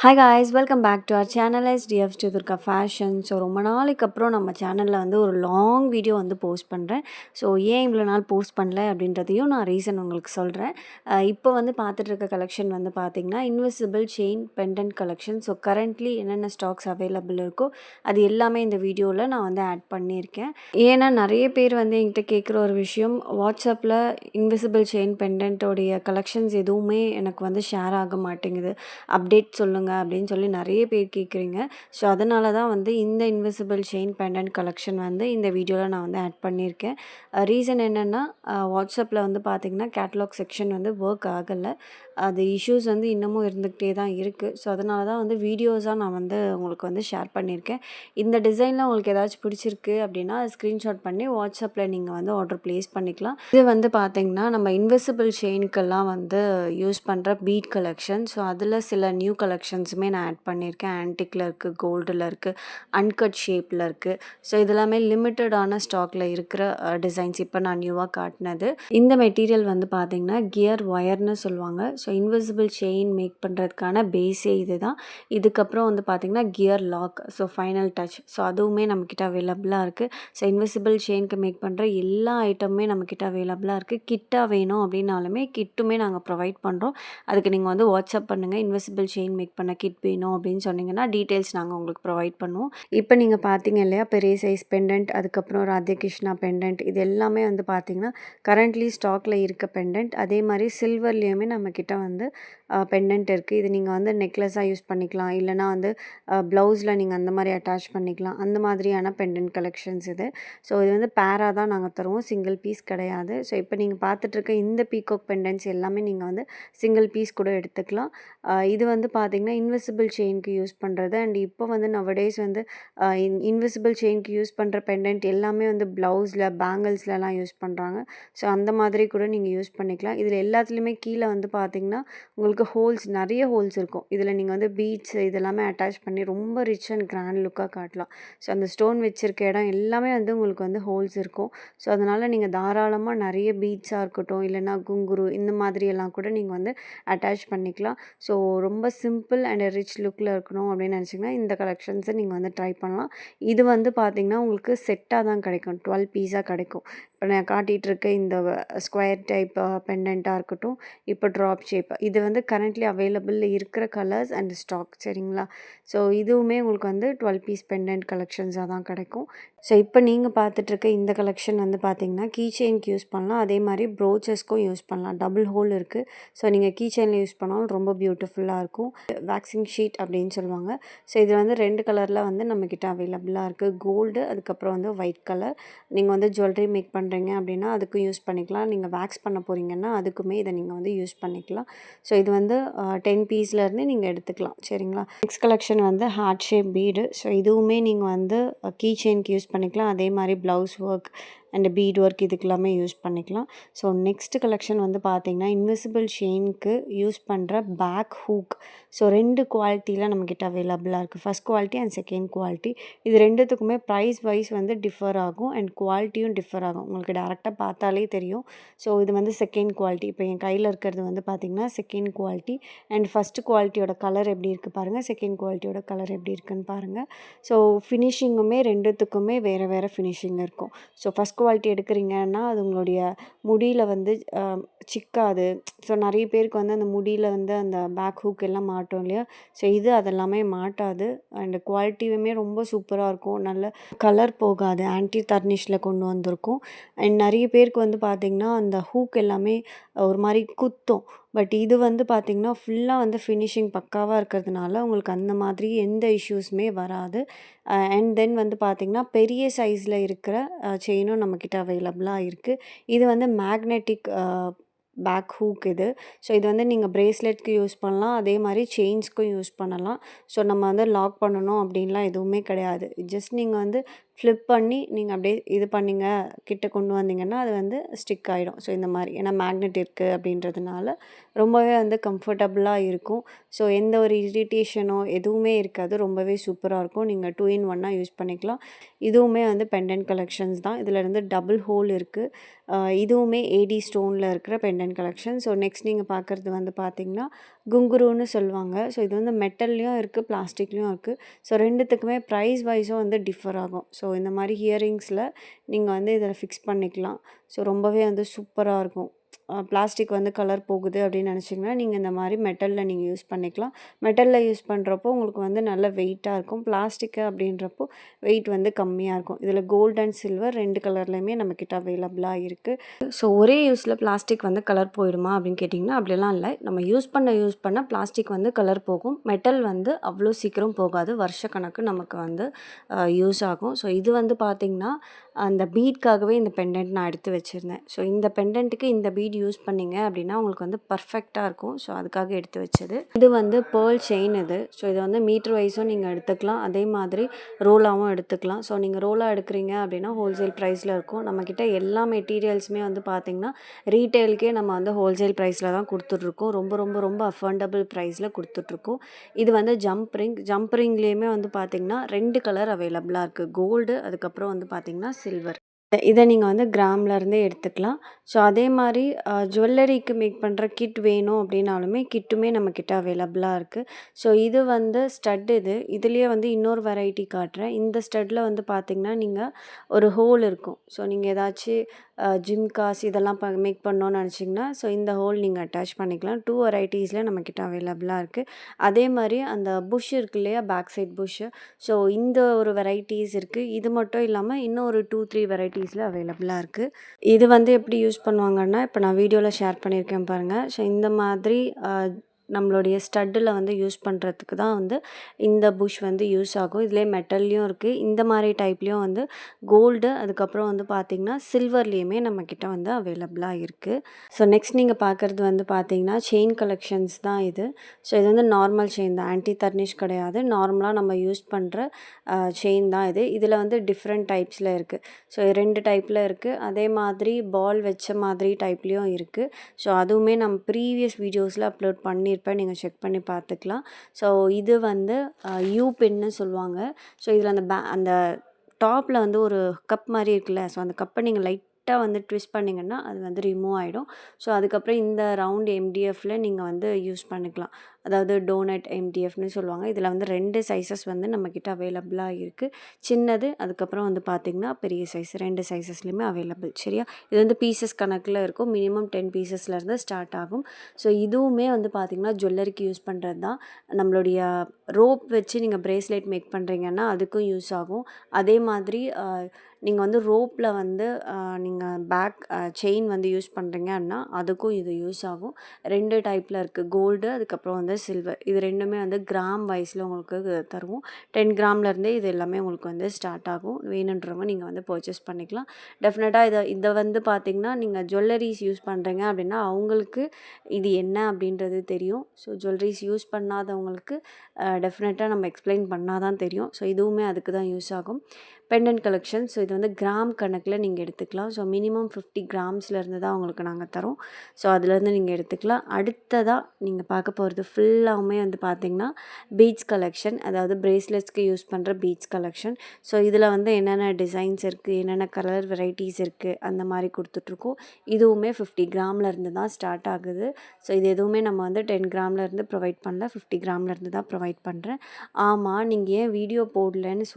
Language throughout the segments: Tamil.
Hi guys, welcome back to our channel sridurgafashion. So ரொம்ப நாளைக்கு அப்புறம் நம்ம சேனலில் வந்து ஒரு லாங் வீடியோ வந்து போஸ்ட் பண்ணுறேன். ஸோ ஏன் இவ்வளோ நாள் போஸ்ட் பண்ணல அப்படின்றதையும் நான் ரீசன் உங்களுக்கு சொல்கிறேன். இப்போ வந்து பார்த்துட்டு இருக்க கலெக்ஷன் வந்து பார்த்திங்கன்னா invisible chain pendant collection. So currently என்னென்ன ஸ்டாக்ஸ் அவைலபிள் இருக்கோ அது எல்லாமே இந்த வீடியோவில் நான் வந்து ஆட் பண்ணியிருக்கேன். ஏன்னா நிறைய பேர் வந்து என்கிட்ட கேட்குற ஒரு விஷயம், வாட்ஸ்அப்பில் இன்விசிபிள் செயின் பெண்டன்ட்டோடைய கலெக்ஷன்ஸ் எதுவுமே எனக்கு வந்து ஷேர் ஆக மாட்டேங்குது, அப்டேட் சொல்லுங்கள் அப்படின்னு சொல்லி நிறைய பேர் கேட்குறீங்க. ஸோ அதனால தான் வந்து இந்த இன்விசிபிள் செயின் பெண்டன்ட் கலெக்ஷன் வந்து இந்த வீடியோவில் நான் வந்து ஆட் பண்ணியிருக்கேன். ரீசன் என்னென்னா, வாட்ஸ்அப்பில் வந்து பார்த்திங்கன்னா கேட்லாக் செக்ஷன் வந்து ஒர்க் ஆகலை. அது இஷ்யூஸ் வந்து இன்னமும் இருந்துக்கிட்டே தான் இருக்குது. ஸோ அதனால தான் வந்து வீடியோஸாக நான் வந்து உங்களுக்கு வந்து ஷேர் பண்ணியிருக்கேன். இந்த டிசைனில் உங்களுக்கு ஏதாச்சும் பிடிச்சிருக்கு அப்படின்னா ஸ்க்ரீன்ஷாட் பண்ணி வாட்ஸ்அப்பில் நீங்கள் வந்து ஆர்டர் ப்ளேஸ் பண்ணிக்கலாம். இது வந்து பார்த்திங்கன்னா நம்ம இன்விசிபிள் செயினுக்கெல்லாம் வந்து யூஸ் பண்ணுற பீட் கலெக்ஷன். ஸோ அதில் சில நியூ கலெக்ஷன்ஸுமே நான் ஆட் பண்ணியிருக்கேன். ஆன்டிக்கில் இருக்குது, கோல்டில் இருக்குது, அன்கட் ஷேப்பில் இருக்குது. ஸோ இதெல்லாமே லிமிட்டடான ஸ்டாக்கில் இருக்கிற டிசைன்ஸ் இப்போ நான் நியூவாக காட்டினது. இந்த மெட்டீரியல் வந்து பார்த்திங்கன்னா கியர் ஒயர்னு சொல்லுவாங்க. ஸோ இன்விசிபிள் செயின் மேக் பண்ணுறதுக்கான பேஸே இது தான். இதுக்கப்புறம் வந்து பார்த்திங்கன்னா gear lock, so final touch, so அதுவுமே நம்மக்கிட்ட அவைலபிளாக இருக்குது. ஸோ இன்விசிபிள் செயினுக்கு மேக் பண்ணுற எல்லா ஐட்டமுமே நம்மக்கிட்ட அவைலபிளாக இருக்குது. கிட்டாக வேணும் அப்படின்னாலுமே கிட்டுமே நாங்கள் ப்ரொவைட் பண்ணுறோம். அதுக்கு நீங்கள் வந்து வாட்ஸ்அப் பண்ணுங்கள், இன்விசிபிள் செயின் மேக் பண்ண கிட் வேணும் அப்படின்னு சொன்னீங்கன்னா டீட்டெயில்ஸ் நாங்கள் உங்களுக்கு ப்ரொவைட் பண்ணுவோம். இப்போ நீங்கள் பார்த்தீங்க இல்லையா, பெரிய சைஸ் பெண்டன்ட், அதுக்கப்புறம் ராதேகிருஷ்ணா பெண்டன்ட், இது எல்லாமே வந்து பார்த்திங்கன்னா கரண்ட்லி ஸ்டாக்கில் இருக்க பெண்டன்ட். அதே மாதிரி சில்வர்லேயுமே நம்மக்கிட்ட வந்து பெண்டன்ட் இருக்குது. இது நீங்கள் வந்து நெக்லஸாக யூஸ் பண்ணிக்கலாம், இல்லைனா வந்து ப்ளவுஸில் நீங்கள் அந்த மாதிரி அட்டாச் பண்ணிக்கலாம். அந்த மாதிரியான பெண்டன்ட் கலெக்ஷன்ஸ் இது. ஸோ இது வந்து பேராக தான் நாங்கள் தருவோம், சிங்கிள் பீஸ் கிடையாது. ஸோ இப்போ நீங்கள் பார்த்துட்ருக்க இந்த பீகாக் பெண்டன்ட்ஸ் எல்லாமே நீங்கள் வந்து சிங்கிள் பீஸ் கூட எடுத்துக்கலாம். இது வந்து பார்த்திங்கன்னா இன்விசிபிள் செயினுக்கு யூஸ் பண்ணுறது. அண்ட் இப்போ வந்து நவடேஸ் வந்து இன்விசிபிள் செயினுக்கு யூஸ் பண்ணுற பெண்டன்ட் எல்லாமே வந்து ப்ளவுஸில், பேங்கிள்ஸ்லலாம் யூஸ் பண்ணுறாங்க. ஸோ அந்த மாதிரி கூட நீங்கள் யூஸ் பண்ணிக்கலாம். இதில் எல்லாத்துலேயுமே கீழே வந்து பார்த்திங்கன்னா உங்களுக்கு ஹோல்ஸ், நிறைய ஹோல்ஸ் இருக்கும். இதில் நீங்கள் வந்து பீட்ஸ் இதெல்லாமே அட்டாச் பண்ணி ரொம்ப ரிச் அண்ட் கிராண்ட் லுக்காக காட்டலாம். ஸோ அந்த ஸ்டோன் வச்சுருக்க இடம் எல்லாமே வந்து உங்களுக்கு வந்து ஹோல்ஸ் இருக்கும். ஸோ அதனால் நீங்கள் தாராளமாக நிறைய பீட்ஸாக இருக்கட்டும், இல்லைனா குங்குரு, இந்த மாதிரியெல்லாம் கூட நீங்கள் வந்து அட்டாச் பண்ணிக்கலாம். ஸோ ரொம்ப சிம்பிள் அண்ட் ரிச் லுக்கில் இருக்கணும் அப்படின்னு நினச்சிங்கன்னா இந்த கலெக்ஷன்ஸை நீங்கள் வந்து ட்ரை பண்ணலாம். இது வந்து பார்த்திங்கன்னா உங்களுக்கு செட்டாக தான் கிடைக்கும், 12 பீஸாக கிடைக்கும். இப்போ நான் காட்டிகிட்ருக்க இந்த ஸ்கொயர் டைப் பெண்டண்ட்டாக இருக்கட்டும், இப்போ ட்ராப் ஷேப், இது வந்து கரண்ட்லி அவைலபிளில் இருக்கிற கலர்ஸ் அண்ட் ஸ்டாக், சரிங்களா? ஸோ இதுவுமே உங்களுக்கு வந்து 12 பீஸ் பெண்டன்ட் கலெக்ஷன்ஸாக தான் கிடைக்கும். ஸோ இப்போ நீங்கள் பார்த்துட்ருக்க இந்த கலெக்ஷன் வந்து பார்த்திங்கன்னா கீ செயின்க்கு யூஸ் பண்ணலாம், அதே மாதிரி ப்ரோச்சஸ்க்கும் யூஸ் பண்ணலாம். டபுள் ஹோல் இருக்குது. ஸோ நீங்கள் கீ செயினில் யூஸ் பண்ணாலும் ரொம்ப பியூட்டிஃபுல்லாக இருக்கும். வேக்சிங் ஷீட் அப்படின்னு சொல்லுவாங்க. ஸோ இது வந்து 2 கலரில் வந்து நம்மக்கிட்ட அவைலபிளாக இருக்குது, கோல்டு, அதுக்கப்புறம் வந்து ஒயிட் கலர். நீங்கள் வந்து ஜுவல்லரி மேக் பண்ணுறீங்க அப்படின்னா அதுக்கும் யூஸ் பண்ணிக்கலாம். நீங்கள் வேக்ஸ் பண்ண போகிறீங்கன்னா அதுக்குமே இதை நீங்கள் வந்து யூஸ் பண்ணிக்கலாம். ஸோ இது வந்து 10 பீஸ்லேருந்து நீங்கள் எடுத்துக்கலாம், சரிங்களா? நெக்ஸ்ட் கலெக்ஷன் வந்து ஹார்ட் ஷேப் பீடு. ஸோ இதுவுமே நீங்கள் வந்து கீ செயின்க்கு யூஸ் பண்ணிக்கலாம், அதே மாதிரி blouse work and bead work இதுக்கெல்லாமே யூஸ் பண்ணிக்கலாம். ஸோ நெக்ஸ்ட் கலெக்ஷன் வந்து பார்த்திங்கன்னா இன்விசிபிள் செயினுக்கு யூஸ் பண்ணுற பேக் ஹூக். ஸோ 2 குவாலிட்டியில் நம்மக்கிட்ட அவைலபிளாக இருக்குது, first quality and second quality. இது ரெண்டுத்துக்குமே ப்ரைஸ் வைஸ் வந்து டிஃபர் ஆகும் அண்ட் குவாலிட்டியும் டிஃபர் ஆகும், உங்களுக்கு டேரெக்டாக பார்த்தாலே தெரியும். ஸோ இது வந்து செகண்ட் குவாலிட்டி. இப்போ என் கையில் இருக்கிறது வந்து பார்த்திங்கன்னா செகண்ட் குவாலிட்டி. அண்ட் ஃபஸ்ட் குவாலிட்டியோட கலர் எப்படி இருக்குது பாருங்கள், செகண்ட் குவாலிட்டியோட கலர் எப்படி இருக்குன்னு பாருங்கள். ஸோ ஃபினிஷிங்குமே ரெண்டுத்துக்குமே வேறு வேறு ஃபினிஷிங் இருக்கும். ஸோ ஃபஸ்ட் குவாலிட்டி எடுக்கிறீங்கன்னா அது உங்களுடைய முடியில் வந்து சிக்காது. ஸோ நிறைய பேருக்கு வந்து அந்த முடியில் வந்து அந்த பேக் ஹூக் எல்லாம் மாட்டோம் இல்லையா, ஸோ இது அதெல்லாமே மாட்டாது. அண்ட் குவாலிட்டியுமே ரொம்ப சூப்பராக இருக்கும், நல்ல கலர் போகாது, ஆன்டி தர்னிஷில் கொண்டு வந்திருக்கும். அண்ட் நிறைய பேருக்கு வந்து பார்த்திங்கன்னா அந்த ஹூக் எல்லாமே ஒரு மாதிரி குத்தும். பட் இது வந்து பார்த்திங்கன்னா ஃபுல்லாக வந்து ஃபினிஷிங் பக்காவாக இருக்கிறதுனால உங்களுக்கு அந்த மாதிரி எந்த இஷ்யூஸுமே வராது. அண்ட் தென் வந்து பார்த்திங்கன்னா பெரிய சைஸில் இருக்கிற செயினும் நம்மக்கிட்ட அவைலபிளாக இருக்குது. இது வந்து மேக்னெட்டிக் பேக் ஹூக் இது. ஸோ இது வந்து நீங்கள் பிரேஸ்லெட்க்கு யூஸ் பண்ணலாம், அதே மாதிரி செயின்ஸ்க்கும் யூஸ் பண்ணலாம். ஸோ நம்ம வந்து லாக் பண்ணணும் அப்படின்லாம் எதுவுமே கிடையாது. ஜஸ்ட் நீங்கள் வந்து ஃப்ளிப் பண்ணி நீங்கள் அப்படியே இது பண்ணிங்க, கிட்ட கொண்டு வந்தீங்கன்னா அது வந்து ஸ்டிக் ஆகிடும். ஸோ இந்த மாதிரி, ஏன்னா மேக்னெட் இருக்குது அப்படின்றதுனால ரொம்பவே வந்து கம்ஃபர்டபுளாக இருக்கும். ஸோ எந்த ஒரு இரிட்டேஷனோ எதுவுமே இருக்காது, ரொம்பவே சூப்பராக இருக்கும். நீங்கள் 2 in 1 யூஸ் பண்ணிக்கலாம். இதுவுமே வந்து பெண்டன்ட் கலெக்ஷன்ஸ் தான். இதில் இருந்து டபுள் ஹோல் இருக்குது. இதுவுமே ஏடி ஸ்டோனில் இருக்கிற பெண்டன்ட் கலெக்ஷன். ஸோ நெக்ஸ்ட் நீங்கள் பார்க்குறது வந்து பார்த்திங்கன்னா குங்குருன்னு சொல்லுவாங்க. ஸோ இது வந்து மெட்டல்லையும் இருக்குது, பிளாஸ்டிக்லேயும் இருக்குது. ஸோ ரெண்டுத்துக்குமே ப்ரைஸ் வைஸும் வந்து டிஃபர் ஆகும். ஸோ இந்த மாதிரி இயரிங்ஸில் நீங்கள் வந்து இதில் ஃபிக்ஸ் பண்ணிக்கலாம். ஸோ ரொம்பவே வந்து சூப்பராக இருக்கும். பிளாஸ்டிக் வந்து கலர் போகுது அப்படின்னு நினச்சிங்கன்னா நீங்கள் இந்த மாதிரி மெட்டலில் நீங்கள் யூஸ் பண்ணிக்கலாம். மெட்டலில் யூஸ் பண்ணுறப்போ உங்களுக்கு வந்து நல்ல வெயிட்டாக இருக்கும். பிளாஸ்டிக்கு அப்படின்றப்போ வெயிட் வந்து கம்மியாக இருக்கும். இதில் கோல்ட் அண்ட் சில்வர் 2 கலர்லையுமே நம்மக்கிட்ட அவைலபிளாக இருக்குது. ஸோ ஒரே யூஸில் பிளாஸ்டிக் வந்து கலர் போயிடுமா அப்படின்னு கேட்டிங்கன்னா அப்படிலாம் இல்லை. நம்ம யூஸ் பண்ண பிளாஸ்டிக் வந்து கலர் போகும். மெட்டல் வந்து அவ்வளோ சீக்கிரம் போகாது. வருஷக்கணக்கு நமக்கு வந்து யூஸ் ஆகும். ஸோ இது வந்து பார்த்திங்கன்னா அந்த பீட்காகவே இந்த பெண்டன்ட் நான் எடுத்து வச்சுருந்தேன். ஸோ இந்த பெண்டன்ட்டுக்கு இந்த பீட் யூஸ் பண்ணிங்க அப்படின்னா உங்களுக்கு வந்து பர்ஃபெக்டாக இருக்கும். ஸோ அதுக்காக எடுத்து வச்சது. இது வந்து பேர்ல் செயின் இது. ஸோ இதை வந்து மீட்டர் வைஸும் நீங்கள் எடுத்துக்கலாம். அதே மாதிரி ரோலாகவும் எடுத்துக்கலாம். ஸோ நீங்கள் ரோலாக எடுக்கிறீங்க அப்படின்னா ஹோல்சேல் ப்ரைஸில் இருக்கும். நம்மக்கிட்ட எல்லா மெட்டீரியல்ஸுமே வந்து பார்த்திங்கன்னா ரீட்டெயிலுக்கே நம்ம வந்து ஹோல்சேல் ப்ரைஸில் தான் கொடுத்துட்ருக்கோம். ரொம்ப ரொம்ப ரொம்ப அஃபோர்டபுள் ப்ரைஸில் கொடுத்துட்ருக்கோம். இது வந்து ஜம்ப் ரிங்லேயுமே வந்து பார்த்திங்கன்னா 2 கலர் அவைலபிளாக இருக்குது. கோல்டு, அதுக்கப்புறம் வந்து பார்த்திங்கன்னா சில்வர். இதை நீங்கள் வந்து கிராம்லேருந்தே எடுத்துக்கலாம். ஸோ அதே மாதிரி ஜுவல்லரிக்கு மேக் பண்ணுற கிட் வேணும் அப்படின்னாலுமே கிட்டுமே நம்மக்கிட்ட அவைலபிளாக இருக்குது. ஸோ இது வந்து ஸ்டட் இதுலேயே வந்து இன்னொரு வெரைட்டி காட்டுறேன். இந்த ஸ்டட்டில் வந்து பார்த்திங்கன்னா நீங்கள் ஒரு ஹோல் இருக்கும். ஸோ நீங்கள் ஏதாச்சும் ஜிம்காஸ் இதெல்லாம் மேக் பண்ணோன்னு நினச்சிங்கன்னா ஸோ இந்த ஹோல் நீங்கள் அட்டாச் பண்ணிக்கலாம். 2 வெரைட்டிஸில் நம்மக்கிட்ட அவைலபிளாக இருக்குது. அதே மாதிரி அந்த புஷ் இருக்கு இல்லையா, பேக் சைட் புஷ்ஷு. ஸோ இந்த ஒரு வெரைட்டிஸ் இருக்குது. இது மட்டும் இல்லாமல் இன்னும் ஒரு 2-3 வெரைட்டிஸில் அவைலபிளாக இருக்குது. இது வந்து எப்படி யூஸ் பண்ணுவாங்கன்னா, இப்போ நான் வீடியோவில் ஷேர் பண்ணியிருக்கேன் பாருங்கள். ஸோ இந்த மாதிரி நம்மளுடைய ஸ்டட்டில் வந்து யூஸ் பண்ணுறதுக்கு தான் வந்து இந்த புஷ் வந்து யூஸ் ஆகும். இதிலே மெட்டல்லையும் இருக்குது. இந்த மாதிரி டைப்லேயும் வந்து கோல்டு, அதுக்கப்புறம் வந்து பார்த்திங்கன்னா சில்வர்லேயுமே நம்மக்கிட்ட வந்து அவைலபிளாக இருக்குது. ஸோ நெக்ஸ்ட் நீங்கள் பார்க்குறது வந்து பார்த்திங்கன்னா செயின் கலெக்ஷன்ஸ் தான் இது. ஸோ இது வந்து நார்மல் செயின் தான், ஆன்டி தர்னிஷ் கிடையாது. நார்மலாக நம்ம யூஸ் பண்ணுற செயின் தான் இது. இதில் வந்து டிஃப்ரெண்ட் டைப்ஸில் இருக்குது. ஸோ 2 டைப்பில் இருக்குது. அதே மாதிரி பால் வச்ச மாதிரி டைப்லேயும் இருக்குது. ஸோ அதுவுமே நம்ம ப்ரீவியஸ் வீடியோஸில் அப்லோட் பண்ணியிருப்பேன். நீங்கள் செக் பண்ணி பார்த்துக்கலாம். ஸோ இது வந்து யூ பின்னு சொல்லுவாங்க. ஸோ இதில் அந்த டாப்பில் வந்து ஒரு கப் மாதிரி இருக்குல்ல, ஸோ அந்த கப்பை நீங்கள் லைட்டாக வந்து ட்விஸ்ட் பண்ணிங்கன்னா அது வந்து ரிமூவ் ஆகிடும். ஸோ அதுக்கப்புறம் இந்த ரவுண்ட் எம்டிஎஃப்பில் நீங்கள் வந்து யூஸ் பண்ணிக்கலாம். அதாவது டோனட் எம்டிஎஃப்னு சொல்லுவாங்க. இதில் வந்து 2 சைஸஸ் வந்து நம்மக்கிட்ட அவைலபிளாக இருக்குது. சின்னது, அதுக்கப்புறம் வந்து பார்த்திங்கன்னா பெரிய சைஸ், 2 சைஸஸ்லையுமே அவைலபிள். சரியா? இது வந்து பீசஸ் கணக்கில் இருக்கும். மினிமம் 10 பீசஸ்லேருந்து ஸ்டார்ட் ஆகும். ஸோ இதுவுமே வந்து பார்த்திங்கன்னா ஜுவல்லரிக்கு யூஸ் பண்ணுறது தான். நம்மளுடைய ரோப் வச்சு நீங்கள் பிரேஸ்லெட் மேக் பண்ணுறீங்கன்னா அதுக்கும் யூஸ் ஆகும். அதே மாதிரி நீங்கள் வந்து ரோப்பில் வந்து நீங்கள் பேக் செயின் வந்து யூஸ் பண்ணுறீங்க அப்படின்னா அதுக்கும் இது யூஸ் ஆகும். 2 டைப்பில் இருக்குது, கோல்டு, அதுக்கப்புறம் வந்து சில்வர். இது 2மே வந்து கிராம் வைஸில் உங்களுக்கு தருவோம். 10 கிராம்லேருந்தே இது எல்லாமே உங்களுக்கு வந்து ஸ்டார்ட் ஆகும். வேணுன்றவங்க நீங்கள் வந்து பர்ச்சேஸ் பண்ணிக்கலாம். டெஃபினட்டாக இதை வந்து பார்த்திங்கன்னா நீங்கள் ஜுவல்லரிஸ் யூஸ் பண்ணுறீங்க அப்படின்னா அவங்களுக்கு இது என்ன அப்படின்றது தெரியும். ஸோ ஜுவல்லரிஸ் யூஸ் பண்ணாதவங்களுக்கு டெஃபினட்டாக நம்ம எக்ஸ்பிளைன் பண்ணால் தான் தெரியும். ஸோ இதுவுமே அதுக்கு தான் யூஸ் ஆகும். Pendant collection. ஸோ இது வந்து கிராம் கணக்கில் நீங்கள் எடுத்துக்கலாம். ஸோ மினிமம் 50 கிராம்ஸ்லேருந்து தான் உங்களுக்கு நாங்கள் தரோம். ஸோ அதுலேருந்து நீங்கள் எடுத்துக்கலாம். அடுத்ததாக நீங்கள் பார்க்க போகிறது ஃபுல்லாகவுமே வந்து பார்த்திங்கன்னா பீட்ஸ் கலெக்ஷன், அதாவது பிரேஸ்லெட்ஸ்க்கு யூஸ் பண்ணுற பீட்ஸ் கலெக்ஷன். ஸோ இதில் வந்து என்னென்ன டிசைன்ஸ் இருக்குது, என்னென்ன கலர் வெரைட்டிஸ் இருக்குது அந்த மாதிரி கொடுத்துட்ருக்கோம். இதுவுமே 50 கிராம்லேருந்து தான் ஸ்டார்ட் ஆகுது. ஸோ இது எதுவுமே நம்ம வந்து 10 கிராம்லேருந்து ப்ரொவைட் பண்ணல, 50 கிராம்லேருந்து தான் ப்ரொவைட் பண்ணுறேன். ஆமாம், நீங்கள் ஏன் வீடியோ போடலன்னு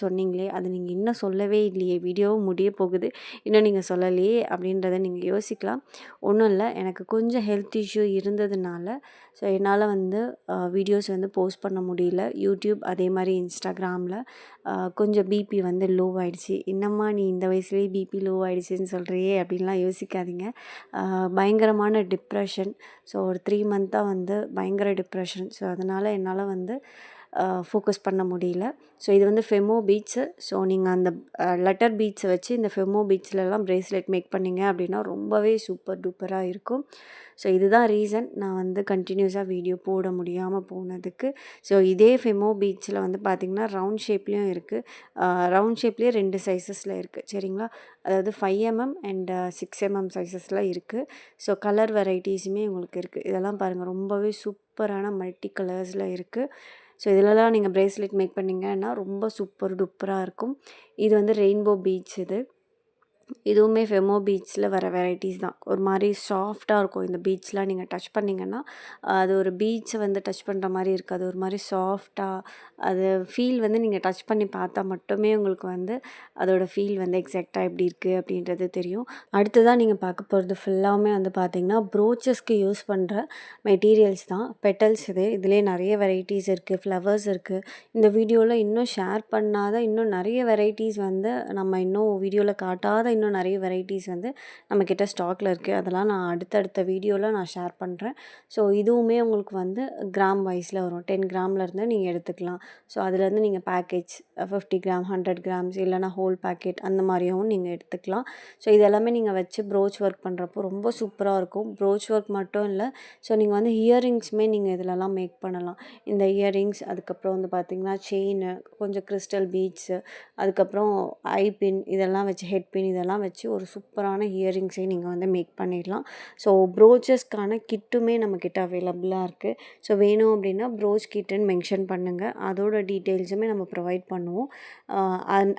சொன்னீங்களே, அது நீங்கள் இன்னும் சொல்லவே இல்லையே, வீடியோவும் முடிய போகுது, இன்னும் நீங்கள் சொல்லலையே அப்படின்றத நீங்கள் யோசிக்கலாம். ஒன்றும் இல்லை, எனக்கு கொஞ்சம் ஹெல்த் இஷ்யூ இருந்ததுனால ஸோ என்னால் வந்து வீடியோஸ் வந்து போஸ்ட் பண்ண முடியல. யூடியூப் அதே மாதிரி இன்ஸ்டாகிராமில் கொஞ்சம் பிபி வந்து லோ ஆகிடுச்சி. என்னம்மா நீ இந்த வயசுலேயே பிபி லோ ஆகிடுச்சின்னு சொல்கிறியே அப்படின்லாம் யோசிக்காதீங்க. பயங்கரமான டிப்ரெஷன். ஸோ ஒரு 3 மந்த்தாக வந்து பயங்கர டிப்ரெஷன். ஸோ அதனால் என்னால் வந்து ஃபோக்கஸ் பண்ண முடியல. ஸோ இது வந்து ஃபெமோ பீட்ஸு. ஸோ நீங்கள் அந்த லெட்டர் பீட்ஸை வச்சு இந்த ஃபெமோ பீட்ஸ்லலாம் பிரேஸ்லெட் மேக் பண்ணிங்க அப்படின்னா ரொம்பவே சூப்பர் டூப்பராக இருக்கும். ஸோ இதுதான் ரீசன் நான் வந்து கண்டினியூஸாக வீடியோ போட முடியாமல் போனதுக்கு. ஸோ இதே ஃபெமோ பீட்ஸில் வந்து பார்த்திங்கன்னா ரவுண்ட் ஷேப்லேயும் இருக்குது. ரவுண்ட் ஷேப்லேயே 2 சைஸஸில் இருக்குது. சரிங்களா? அதாவது 5mm அண்ட் 6mm சைஸஸில் இருக்குது. ஸோ கலர் வெரைட்டிஸுமே உங்களுக்கு இருக்குது. இதெல்லாம் பாருங்கள், ரொம்பவே சூப்பரான மல்டி கலர்ஸில் இருக்குது. ஸோ இதிலலாம் நீங்கள் பிரேஸ்லெட் மேக் பண்ணிங்கன்னா ரொம்ப சூப்பர் டூப்பராக இருக்கும். இது வந்து ரெயின்போ பீட்ஸ். இதுவுமே ஃபெமோ பீட்ஸில் வர வெரைட்டிஸ் தான். ஒரு மாரி சாஃப்ட்டா இருக்கும். இந்த பீட்ஸ்லாம் நீங்க டச் பண்ணீங்கன்னா, அது ஒரு பீட்ஸ வந்து டச் பண்ற மாரி இருக்காது. ஒரு மாரி சாஃப்ட்டா அது ஃபீல் வந்து நீங்க டச் பண்ணி பார்த்தா மட்டுமே உங்களுக்கு வந்து அதோட ஃபீல் வந்து எக்ஸாக்ட்டா எப்படி இருக்கு அப்படின்றது தெரியும். அடுத்ததா நீங்க பார்க்க போறது ஃபுல்லாவுமே வந்து பார்த்தீங்கன்னா, ப்ரோச்சஸ்க்கு யூஸ் பண்ற மெட்டீரியல்ஸ் தான். பெட்டல்ஸ் இது. இதுலயே நெறைய வெரைட்டிஸ் இருக்கு. ஃப்ளவர்ஸ் இருக்கு. இந்த வீடியோல இன்னும் ஷேர் பண்ணாத இன்னும் நெறைய வெரைட்டிஸ் வந்து நம்ம இன்னும் வீடியோல காட்டாத இன்னும் நெறைய வெரைட்டிஸ் வந்து நம்மக்கிட்ட ஸ்டாக்ல இருக்குது. அதெல்லாம் நான் அடுத்தடுத்த வீடியோவில் நான் ஷேர் பண்ணுறேன். ஸோ இதுவுமே உங்களுக்கு வந்து கிராம் வைஸில் வரும். 10 கிராம்லேருந்து நீங்கள் எடுத்துக்கலாம். ஸோ அதுலேருந்து நீங்கள் பேக்கேஜ் 50 கிராம் 100 கிராம்ஸ் இல்லைனா ஹோல் பேக்கெட் அந்த மாதிரியும் நீங்கள் எடுத்துக்கலாம். ஸோ இது எல்லாமே நீங்கள் வச்சு ப்ரோச் ஒர்க் பண்ணுறப்போ ரொம்ப சூப்பராக இருக்கும். ப்ரோச் ஒர்க் மட்டும் இல்லை, ஸோ நீங்கள் வந்து இயரிங்ஸுமே நீங்கள் இதிலலாம் மேக் பண்ணலாம். இந்த இயரிங்ஸ் அதுக்கப்புறம் வந்து பார்த்திங்கன்னா செயின், கொஞ்சம் கிறிஸ்டல் பீட்ஸு, அதுக்கப்புறம் ஐ பின் இதெல்லாம் வச்சு ஹெட் பின் இதெல்லாம் வச்சு ஒரு சூப்பரான இயரிங்ஸே நீங்கள் வந்து மேக் பண்ணிடலாம். ஸோ ப்ரோச்சஸ்க்கான கிட்டுமே நம்மக்கிட்ட அவைலபிளாக இருக்குது. ஸோ வேணும் அப்படின்னா ப்ரோச் கிட்டுன்னு மென்ஷன் பண்ணுங்கள். அதோட டீட்டெயில்ஸுமே நம்ம ப்ரொவைட் பண்ணுவோம்.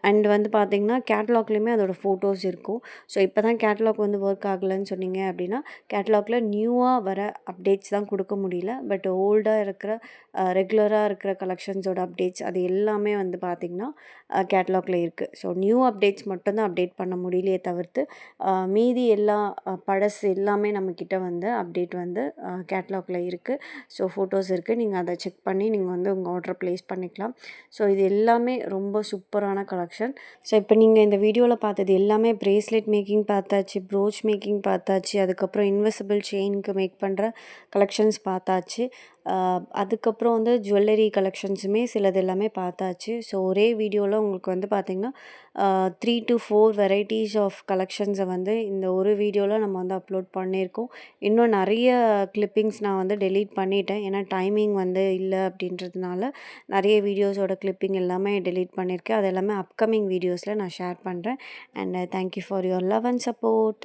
அண்ட் வந்து பார்த்திங்கன்னா கேட்லாக்லேயுமே அதோட ஃபோட்டோஸ் இருக்கும். ஸோ இப்போ தான் கேட்லாக் வந்து ஒர்க் ஆகலைன்னு சொன்னீங்க அப்படின்னா, கேட்லாகில் நியூவாக வர அப்டேட்ஸ் தான் கொடுக்க முடியல. பட் ஓல்டாக இருக்கிற ரெகுலராக இருக்கிற கலெக்ஷன்ஸோட அப்டேட்ஸ் அது எல்லாமே வந்து பார்த்திங்கன்னா கேட்லாகில் இருக்குது. ஸோ நியூ அப்டேட்ஸ் மட்டும் தான் அப்டேட் பண்ண முடியலையே தவிர்த்து மீதி எல்லா பழசு எல்லாமே நம்மக்கிட்ட வந்து அப்டேட் வந்து கேட்லாகில் இருக்குது. ஸோ ஃபோட்டோஸ் இருக்குது. நீங்கள் அதை செக் பண்ணி நீங்கள் வந்து உங்கள் ஆர்டரை ப்ளேஸ் பண்ணிக்கலாம். ஸோ இது எல்லாமே ரொம்ப சூப்பரான கலெக்ஷன். ஸோ இப்போ நீங்கள் இந்த வீடியோவில் பார்த்தது எல்லாமே பிரேஸ்லெட் மேக்கிங் பார்த்தாச்சு, ப்ரோச் மேக்கிங் பார்த்தாச்சு, அதுக்கப்புறம் இன்விசிபிள் செயினுக்கு மேக் பண்ணுற கலெக்ஷன்ஸ் பார்த்தாச்சு. அதுக்கப்புறம் வந்து ஜுவல்லரி கலெக்ஷன்ஸுமே சிலது எல்லாமே பார்த்தாச்சு. ஸோ ஒரே வீடியோவில் உங்களுக்கு வந்து பார்த்திங்கன்னா 3 to 4 வெரைட்டிஸ் ஆஃப் கலெக்ஷன்ஸை வந்து இந்த ஒரு வீடியோவில் நம்ம வந்து அப்லோட் பண்ணியிருக்கோம். இன்னும் நிறைய கிளிப்பிங்ஸ் நான் வந்து டெலீட் பண்ணிட்டேன். ஏன்னா டைமிங் வந்து இல்லை அப்படின்றதுனால நிறைய வீடியோஸோட கிளிப்பிங் எல்லாமே டெலீட் பண்ணியிருக்கேன். அது எல்லாமே அப்கமிங் வீடியோஸில் நான் ஷேர் பண்ணுறேன். And thank you for your love and support.